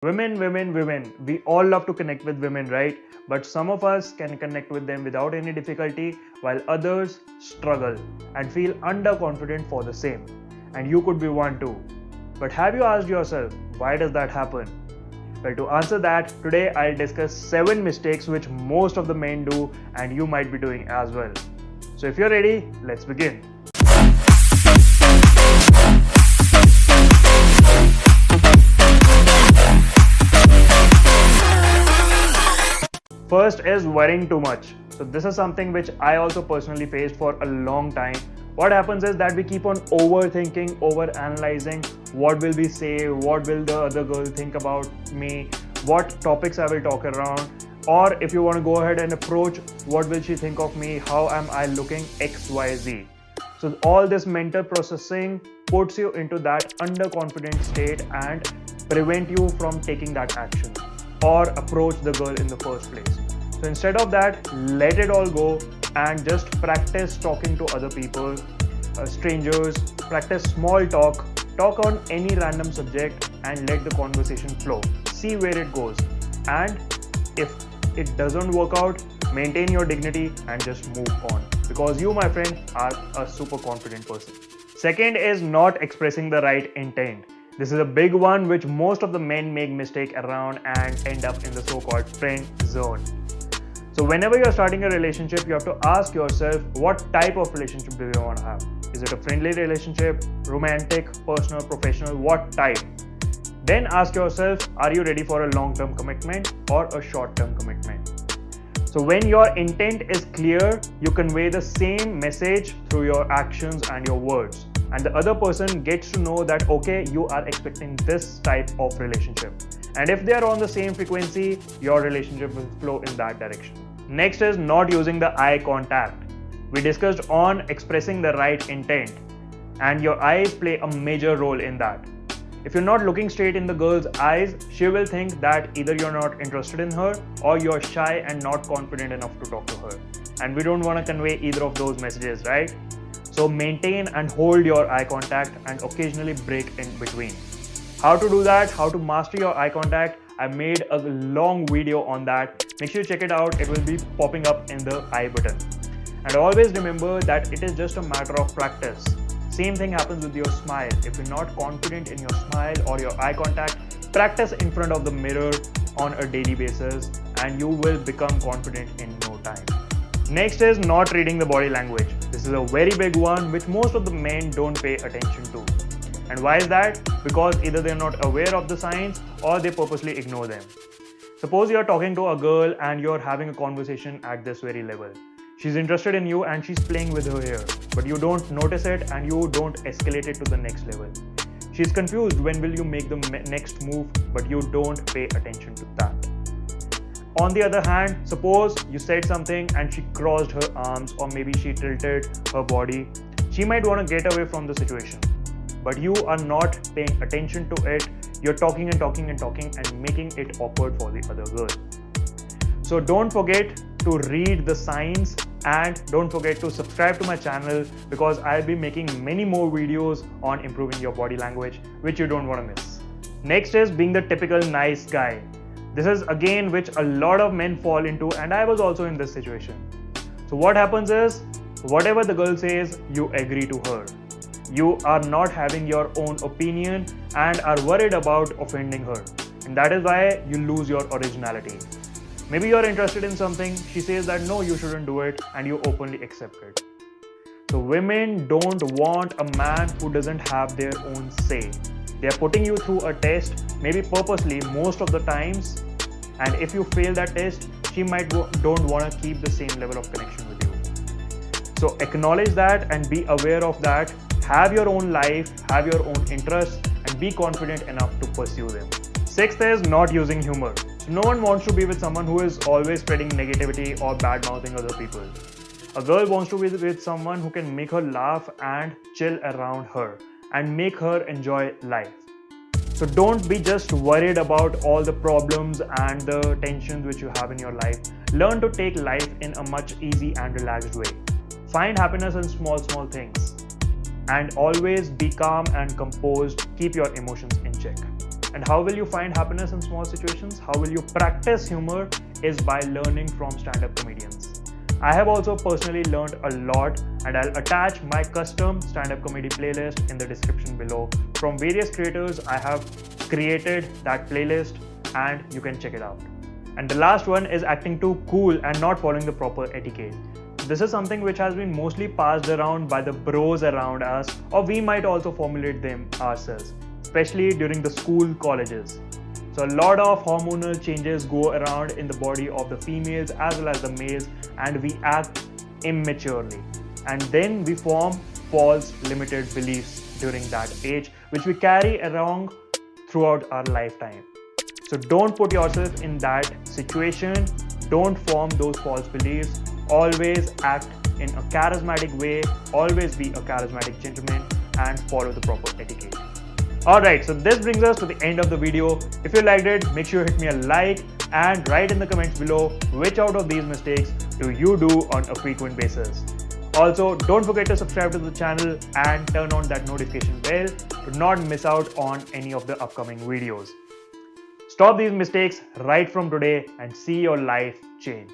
Women. We all love to connect with women, right? But some of us can connect with them without any difficulty, while others struggle and feel underconfident for the same. And you could be one too. But have you asked yourself, why does that happen? Well, to answer that, today I'll discuss 7 mistakes which most of the men do and you might be doing as well. So if you're ready, let's begin. First is worrying too much. So this is something which I also personally faced for a long time. What happens is that we keep on overthinking, overanalyzing what will we say, what will the other girl think about me, what topics I will talk around, or if you want to go ahead and approach, what will she think of me, how am I looking, XYZ. So all this mental processing puts you into that underconfident state and prevent you from taking that action or approach the girl in the first place. So instead of that, let it all go and just practice talking to other people, strangers, practice small talk on any random subject and let the conversation flow. See where it goes. And if it doesn't work out, maintain your dignity and just move on. Because you, my friend, are a super confident person. Second is not expressing the right intent. This is a big one which most of the men make mistake around and end up in the so-called friend zone. So whenever you're starting a relationship, you have to ask yourself, what type of relationship do you want to have? Is it a friendly relationship, romantic, personal, professional, what type? Then ask yourself, are you ready for a long-term commitment or a short-term commitment? So when your intent is clear, you convey the same message through your actions and your words. And the other person gets to know that, okay, you are expecting this type of relationship. And if they are on the same frequency, your relationship will flow in that direction. Next is not using the eye contact. We discussed on expressing the right intent, and your eyes play a major role in that. If you're not looking straight in the girl's eyes, she will think that either you're not interested in her or you're shy and not confident enough to talk to her. And we don't want to convey either of those messages, right? So maintain and hold your eye contact and occasionally break in between. How to do that, how to master your eye contact, I made a long video on that. Make sure you check it out, it will be popping up in the I button. And always remember that it is just a matter of practice. Same thing happens with your smile. If you're not confident in your smile or your eye contact, practice in front of the mirror on a daily basis and you will become confident in no time. Next is not reading the body language. This is a very big one which most of the men don't pay attention to. And why is that? Because either they're not aware of the signs or they purposely ignore them. Suppose you're talking to a girl and you're having a conversation at this very level. She's interested in you and she's playing with her hair, but you don't notice it and you don't escalate it to the next level. She's confused when will you make the next move, but you don't pay attention to that. On the other hand, suppose you said something and she crossed her arms or maybe she tilted her body. She might want to get away from the situation, but you are not paying attention to it. You're talking and making it awkward for the other girl. So don't forget to read the signs and don't forget to subscribe to my channel because I'll be making many more videos on improving your body language which you don't want to miss. Next is being the typical nice guy. This is again which a lot of men fall into and I was also in this situation. So what happens is, whatever the girl says, you agree to her. You are not having your own opinion and are worried about offending her. And that is why you lose your originality. Maybe you're interested in something, she says that no, you shouldn't do it and you openly accept it. So women don't want a man who doesn't have their own say. They're putting you through a test, maybe purposely most of the times, and if you fail that test, she might don't want to keep the same level of connection with you. So acknowledge that and be aware of that. Have your own life, have your own interests, and be confident enough to pursue them. Sixth is not using humor. So no one wants to be with someone who is always spreading negativity or bad-mouthing other people. A girl wants to be with someone who can make her laugh and chill around her and make her enjoy life. So don't be just worried about all the problems and the tensions which you have in your life. Learn to take life in a much easy and relaxed way. Find happiness in small things. And always be calm and composed. Keep your emotions in check. And how will you find happiness in small situations? How will you practice humor? Is by learning from stand-up comedians. I have also personally learned a lot, and I'll attach my custom stand-up comedy playlist in the description below. From various creators, I have created that playlist and you can check it out. And the last one is acting too cool and not following the proper etiquette. This is something which has been mostly passed around by the bros around us, or we might also formulate them ourselves, especially during the school colleges. So a lot of hormonal changes go around in the body of the females as well as the males, and we act immaturely. And then we form false limited beliefs during that age, which we carry around throughout our lifetime. So don't put yourself in that situation. Don't form those false beliefs. Always act in a charismatic way. Always be a charismatic gentleman and follow the proper etiquette. Alright, so this brings us to the end of the video. If you liked it, make sure you hit me a like and write in the comments below which out of these mistakes do you do on a frequent basis. Also, don't forget to subscribe to the channel and turn on that notification bell to not miss out on any of the upcoming videos. Stop these mistakes right from today and see your life change.